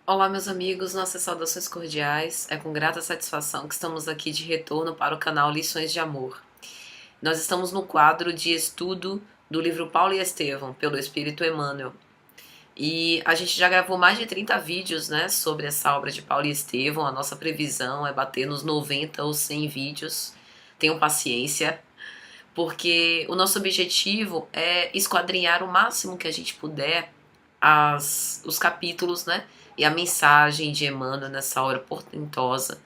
Olá, meus amigos, nossas saudações cordiais. É com grata satisfação que estamos aqui de retorno para o canal Lições de Amor. Nós estamos no quadro de estudo do livro Paulo e Estevão, pelo Espírito Emmanuel. E a gente já gravou mais de 30 vídeos, né, sobre essa obra de Paulo e Estevão. A nossa previsão é bater nos 90 ou 100 vídeos. Tenham paciência, porque o nosso objetivo é esquadrinhar o máximo que a gente puder os capítulos, né? E a mensagem de Emmanuel nessa obra portentosa.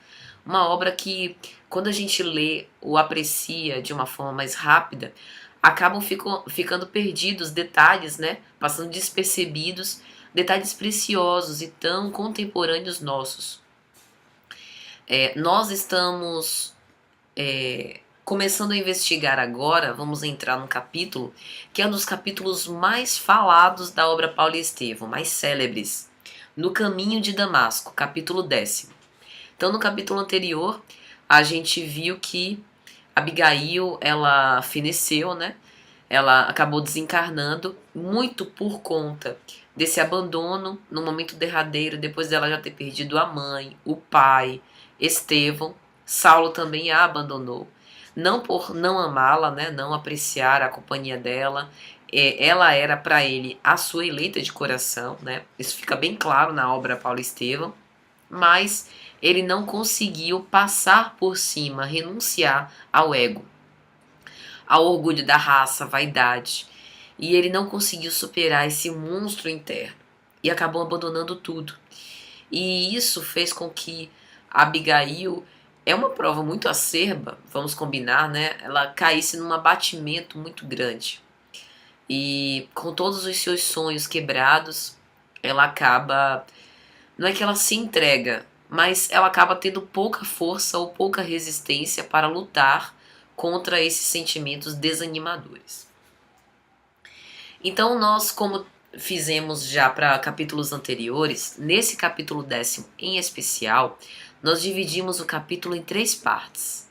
Uma obra que, quando a gente lê ou aprecia de uma forma mais rápida, acabam ficando perdidos detalhes, né? Passando despercebidos, detalhes preciosos e tão contemporâneos nossos. Nós estamos começando a investigar agora, vamos entrar num capítulo que é um dos capítulos mais falados da obra Paulo e Estevão, mais célebres, No Caminho de Damasco, capítulo 10º. Então, no capítulo anterior, a gente viu que Abigail, ela feneceu, né? Ela acabou desencarnando muito por conta desse abandono no momento derradeiro, depois dela já ter perdido a mãe, o pai, Estevão. Saulo também a abandonou. Não por não amá-la, né, não apreciar a companhia dela. Ela era para ele a sua eleita de coração, né? Isso fica bem claro na obra Paulo Estevão. Mas ele não conseguiu passar por cima, renunciar ao ego, ao orgulho da raça, à vaidade. E ele não conseguiu superar esse monstro interno e acabou abandonando tudo. E isso fez com que Abigail, é uma prova muito acerba, vamos combinar, né? Ela caísse num abatimento muito grande. E com todos os seus sonhos quebrados, ela acaba, não é que ela se entrega, mas ela acaba tendo pouca força ou pouca resistência para lutar contra esses sentimentos desanimadores. Então nós, como fizemos já para capítulos anteriores, nesse capítulo 10º em especial, nós dividimos o capítulo em 3 partes.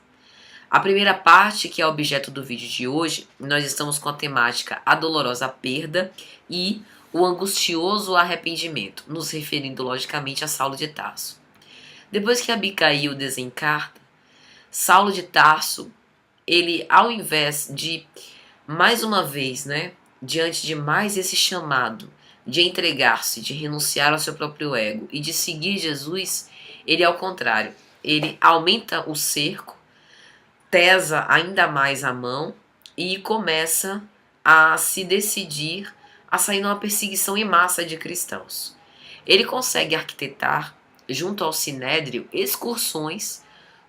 A primeira parte, que é o objeto do vídeo de hoje, nós estamos com a temática A Dolorosa Perda e o Angustioso Arrependimento, nos referindo logicamente a Saulo de Tarso. Depois que Abigail desencarna, Saulo de Tarso, ele, ao invés de, mais uma vez, né, diante de mais esse chamado de entregar-se, de renunciar ao seu próprio ego e de seguir Jesus, ele, ao contrário, ele aumenta o cerco, pesa ainda mais a mão e começa a se decidir a sair numa perseguição em massa de cristãos. Ele consegue arquitetar, junto ao Sinédrio, excursões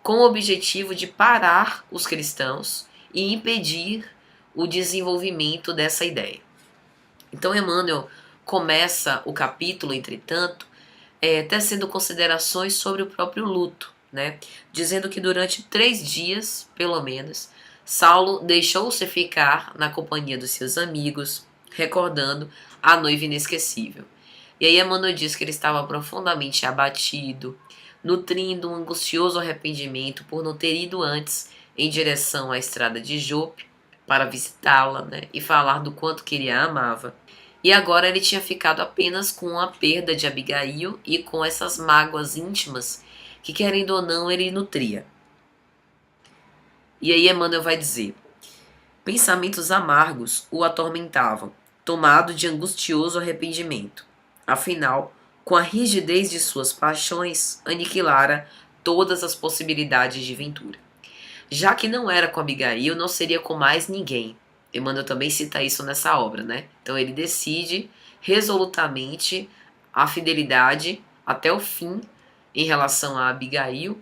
com o objetivo de parar os cristãos e impedir o desenvolvimento dessa ideia. Então Emmanuel começa o capítulo, entretanto, tecendo considerações sobre o próprio luto, né? Dizendo que durante 3 dias, pelo menos, Saulo deixou-se ficar na companhia dos seus amigos, recordando a noiva inesquecível. E aí Emmanuel diz que ele estava profundamente abatido, nutrindo um angustioso arrependimento por não ter ido antes em direção à estrada de Jope para visitá-la, né, e falar do quanto que ele a amava. E agora ele tinha ficado apenas com a perda de Abigail e com essas mágoas íntimas que, querendo ou não, ele nutria. E aí Emmanuel vai dizer: pensamentos amargos o atormentavam, tomado de angustioso arrependimento. Afinal, com a rigidez de suas paixões, aniquilara todas as possibilidades de ventura. Já que não era com Abigail, não seria com mais ninguém. Emmanuel também cita isso nessa obra, né? Então ele decide resolutamente a fidelidade até o fim em relação a Abigail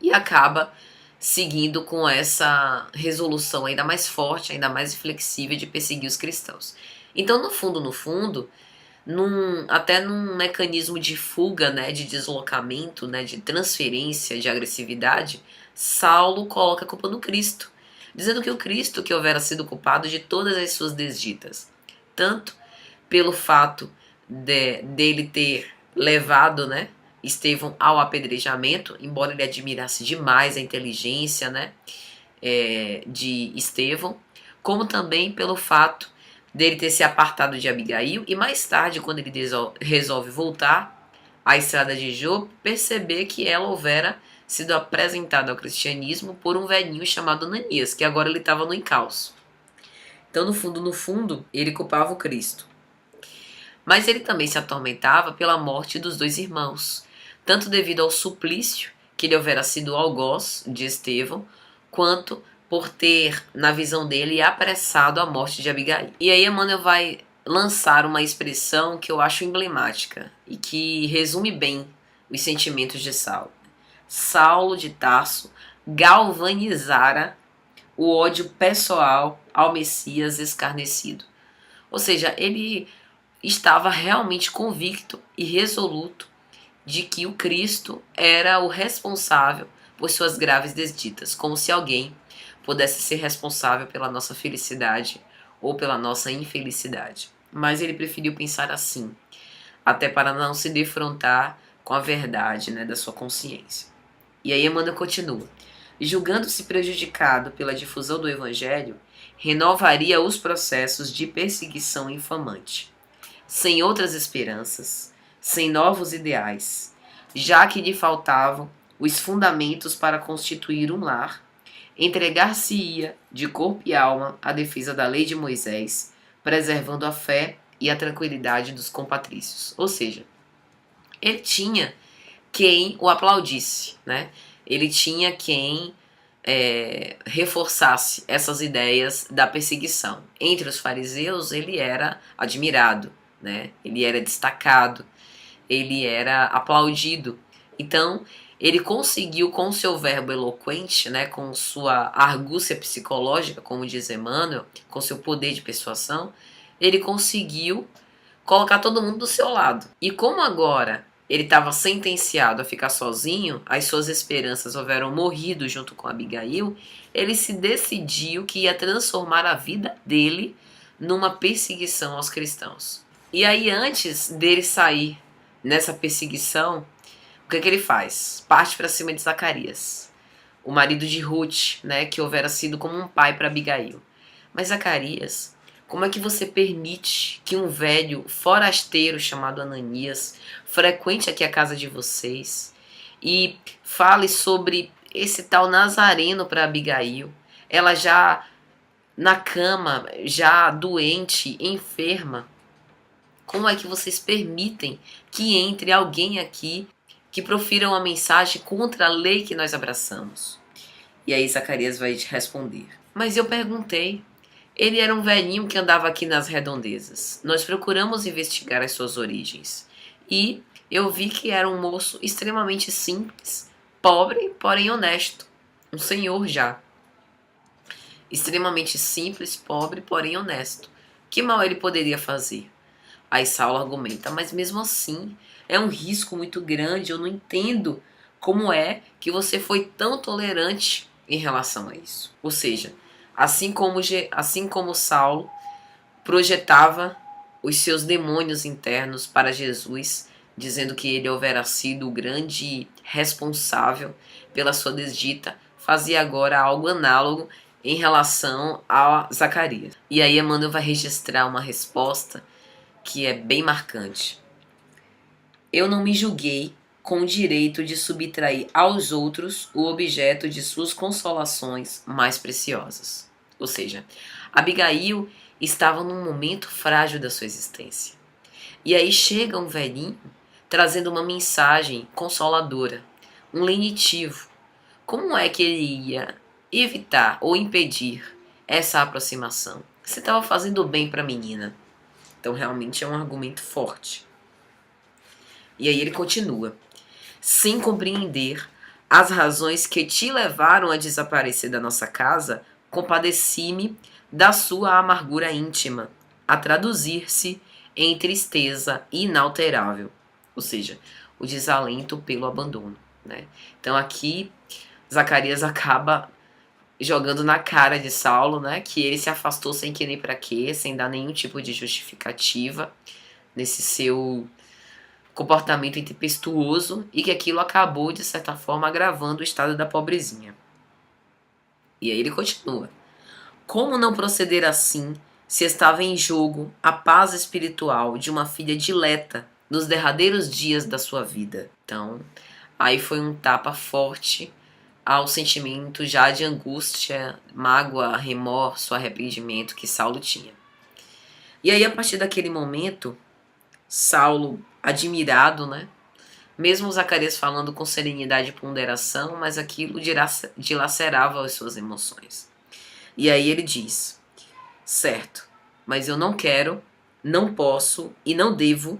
e acaba seguindo com essa resolução ainda mais forte, ainda mais flexível de perseguir os cristãos. Então, no fundo, até num mecanismo de fuga, né, de deslocamento, né, de transferência de agressividade, Saulo coloca a culpa no Cristo, dizendo que o Cristo que houvera sido culpado de todas as suas desditas, tanto pelo fato dele ter levado, né, Estevão ao apedrejamento, embora ele admirasse demais a inteligência, né, de Estevão, como também pelo fato dele ter se apartado de Abigail e mais tarde, quando ele resolve voltar, a estrada de Jope, perceber que ela houvera sido apresentada ao cristianismo por um velhinho chamado Ananias, que agora ele estava no encalço. Então, no fundo, ele culpava o Cristo. Mas ele também se atormentava pela morte dos dois irmãos, tanto devido ao suplício que ele houvera sido algoz de Estevão, quanto por ter, na visão dele, apressado a morte de Abigail. E aí Emmanuel vai lançar uma expressão que eu acho emblemática e que resume bem os sentimentos de Saulo. Saulo de Tarso galvanizara o ódio pessoal ao Messias escarnecido. Ou seja, ele estava realmente convicto e resoluto de que o Cristo era o responsável por suas graves desditas, como se alguém pudesse ser responsável pela nossa felicidade ou pela nossa infelicidade. Mas ele preferiu pensar assim, até para não se defrontar com a verdade, da sua consciência. E aí Emmanuel continua. Julgando-se prejudicado pela difusão do Evangelho, renovaria os processos de perseguição infamante, sem outras esperanças, sem novos ideais, já que lhe faltavam os fundamentos para constituir um lar, entregar-se-ia de corpo e alma à defesa da lei de Moisés, preservando a fé e a tranquilidade dos compatrícios. Ou seja, ele tinha quem o aplaudisse, Ele tinha quem reforçasse essas ideias da perseguição. Entre os fariseus, ele era admirado, Ele era destacado, ele era aplaudido. Então, ele conseguiu, com seu verbo eloquente, com sua argúcia psicológica, como diz Emmanuel, com seu poder de persuasão, ele conseguiu colocar todo mundo do seu lado. E como agora ele estava sentenciado a ficar sozinho, as suas esperanças houveram morrido junto com Abigail, ele se decidiu que ia transformar a vida dele numa perseguição aos cristãos. E aí, antes dele sair nessa perseguição, o que ele faz? Parte para cima de Zacarias, o marido de Ruth, que houvera sido como um pai para Abigail. Mas Zacarias, como é que você permite que um velho forasteiro chamado Ananias frequente aqui a casa de vocês e fale sobre esse tal Nazareno para Abigail? Ela já na cama, já doente, enferma. Como é que vocês permitem que entre alguém aqui que profira uma mensagem contra a lei que nós abraçamos? E aí Zacarias vai te responder. Mas eu perguntei. Ele era um velhinho que andava aqui nas redondezas. Nós procuramos investigar as suas origens. E eu vi que era um moço extremamente simples, pobre, porém honesto. Um senhor já. Extremamente simples, pobre, porém honesto. Que mal ele poderia fazer? Aí Saulo argumenta, mas mesmo assim, é um risco muito grande. Eu não entendo como é que você foi tão tolerante em relação a isso. Ou seja, assim como Saulo projetava os seus demônios internos para Jesus, dizendo que ele houvera sido o grande responsável pela sua desdita, fazia agora algo análogo em relação a Zacarias. E aí Emmanuel vai registrar uma resposta que é bem marcante. Eu não me julguei com o direito de subtrair aos outros o objeto de suas consolações mais preciosas. Ou seja, Abigail estava num momento frágil da sua existência. E aí chega um velhinho trazendo uma mensagem consoladora, um lenitivo. Como é que ele ia evitar ou impedir essa aproximação? Você estava fazendo bem para a menina. Então realmente é um argumento forte. E aí ele continua. Sem compreender as razões que te levaram a desaparecer da nossa casa, compadeci-me da sua amargura íntima, a traduzir-se em tristeza inalterável, ou seja, o desalento pelo abandono. Então aqui Zacarias acaba jogando na cara de Saulo, que ele se afastou sem querer para quê, sem dar nenhum tipo de justificativa nesse seu comportamento intempestuoso e que aquilo acabou, de certa forma, agravando o estado da pobrezinha. E aí ele continua. Como não proceder assim se estava em jogo a paz espiritual de uma filha dileta nos derradeiros dias da sua vida. Então, aí foi um tapa forte ao sentimento já de angústia, mágoa, remorso, arrependimento que Saulo tinha. E aí, a partir daquele momento, Saulo, admirado, né? Mesmo Zacarias falando com serenidade e ponderação, mas aquilo dilacerava as suas emoções. E aí ele diz: certo, mas eu não quero, não posso e não devo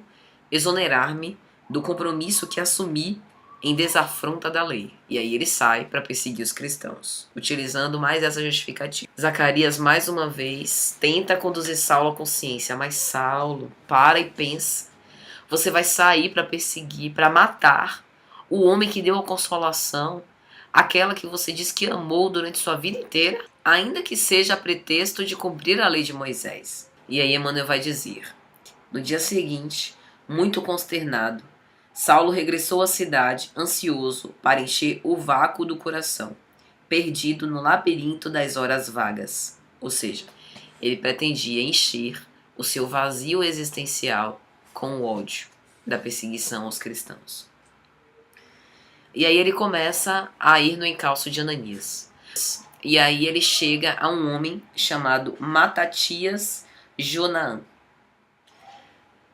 exonerar-me do compromisso que assumi em desafronta da lei. E aí ele sai para perseguir os cristãos, utilizando mais essa justificativa. Zacarias, mais uma vez, tenta conduzir Saulo à consciência, mas Saulo, para e pensa. Você vai sair para perseguir, para matar o homem que deu a consolação, aquela que você diz que amou durante sua vida inteira, ainda que seja a pretexto de cumprir a lei de Moisés. E aí Emmanuel vai dizer: no dia seguinte, muito consternado, Saulo regressou à cidade, ansioso para encher o vácuo do coração, perdido no labirinto das horas vagas. Ou seja, ele pretendia encher o seu vazio existencial com o ódio da perseguição aos cristãos. E aí ele começa a ir no encalço de Ananias. E aí ele chega a um homem chamado Matatias Jonaã.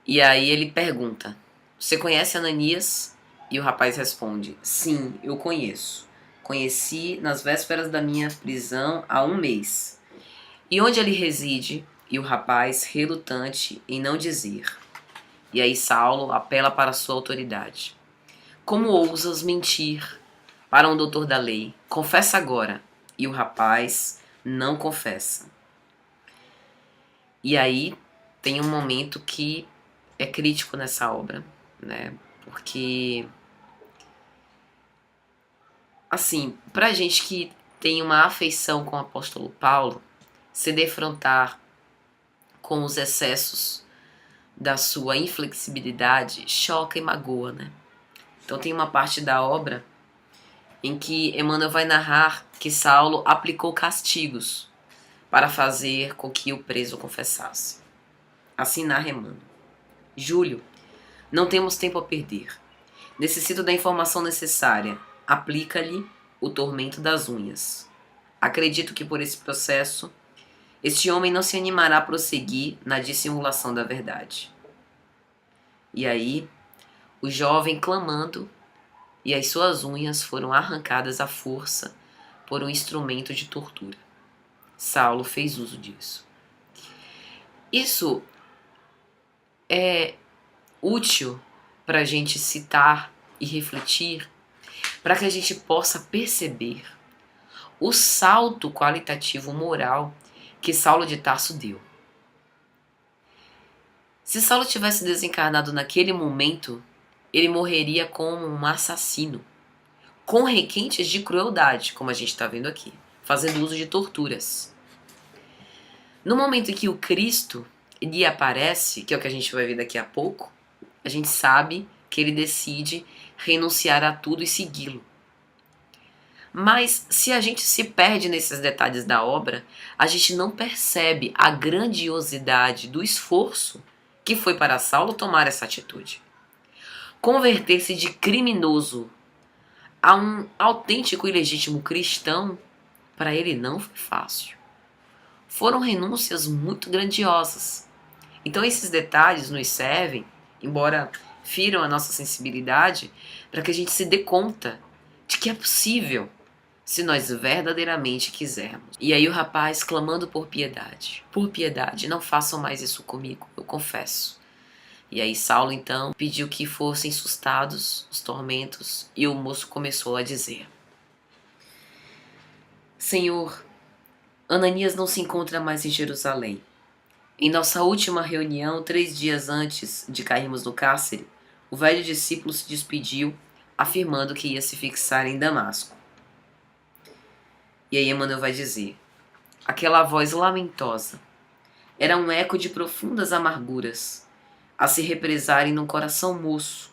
E aí ele pergunta: você conhece Ananias? E o rapaz responde: sim, eu conheço. Conheci nas vésperas da minha prisão há 1 mês. E onde ele reside? E o rapaz, relutante em não dizer. E aí Saulo apela para a sua autoridade. Como ousas mentir para um doutor da lei? Confessa agora. E o rapaz não confessa. E aí tem um momento que é crítico nessa obra, né? Porque, assim, pra gente que tem uma afeição com o apóstolo Paulo, se defrontar com os excessos da sua inflexibilidade choca e magoa, né? Então tem uma parte da obra em que Emmanuel vai narrar que Saulo aplicou castigos para fazer com que o preso confessasse. Assim narra Emmanuel: Júlio, não temos tempo a perder. Necessito da informação necessária. Aplica-lhe o tormento das unhas. Acredito que por esse processo, este homem não se animará a prosseguir na dissimulação da verdade. E aí, o jovem clamando, e as suas unhas foram arrancadas à força por um instrumento de tortura. Saulo fez uso disso. Isso é útil para a gente citar e refletir, para que a gente possa perceber o salto qualitativo moral que Saulo de Tarso deu. Se Saulo tivesse desencarnado naquele momento, ele morreria como um assassino, com requintes de crueldade, como a gente está vendo aqui, fazendo uso de torturas. No momento em que o Cristo lhe aparece, que é o que a gente vai ver daqui a pouco, a gente sabe que ele decide renunciar a tudo e segui-lo. Mas se a gente se perde nesses detalhes da obra, a gente não percebe a grandiosidade do esforço que foi para Saulo tomar essa atitude. Converter-se de criminoso a um autêntico e legítimo cristão, para ele não foi fácil. Foram renúncias muito grandiosas. Então esses detalhes nos servem, embora firam a nossa sensibilidade, para que a gente se dê conta de que é possível, se nós verdadeiramente quisermos. E aí o rapaz clamando por piedade: por piedade, não façam mais isso comigo, eu confesso. E aí Saulo então pediu que fossem sustados os tormentos, e o moço começou a dizer: Senhor, Ananias não se encontra mais em Jerusalém. Em nossa última reunião, 3 dias antes de cairmos no cárcere, o velho discípulo se despediu, afirmando que ia se fixar em Damasco. E aí Emmanuel vai dizer: aquela voz lamentosa era um eco de profundas amarguras, a se represarem num coração moço,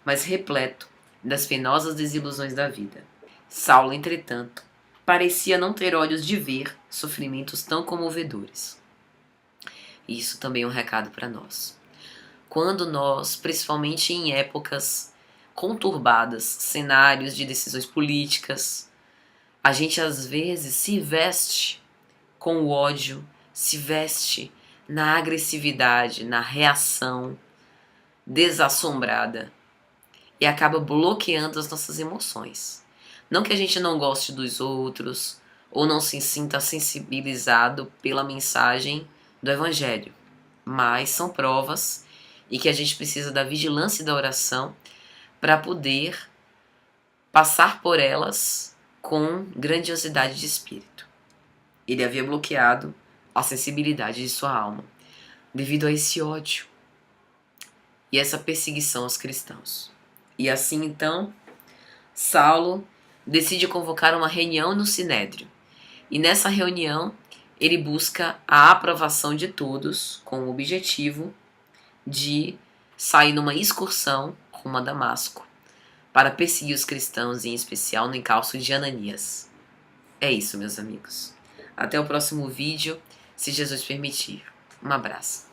mas repleto das penosas desilusões da vida. Saulo, entretanto, parecia não ter olhos de ver sofrimentos tão comovedores. E isso também é um recado para nós. quando nós, principalmente em épocas conturbadas, cenários de decisões políticas, a gente às vezes se veste com o ódio, se veste na agressividade, na reação desassombrada e acaba bloqueando as nossas emoções. Não que a gente não goste dos outros ou não se sinta sensibilizado pela mensagem do Evangelho, mas são provas e que a gente precisa da vigilância e da oração para poder passar por elas com grandiosidade de espírito. Ele havia bloqueado a sensibilidade de sua alma devido a esse ódio e essa perseguição aos cristãos. E assim então, Saulo decide convocar uma reunião no Sinédrio. E nessa reunião, ele busca a aprovação de todos com o objetivo de sair numa excursão rumo a Damasco para perseguir os cristãos, em especial no encalço de Ananias. É isso, meus amigos. Até o próximo vídeo, se Jesus permitir. Um abraço.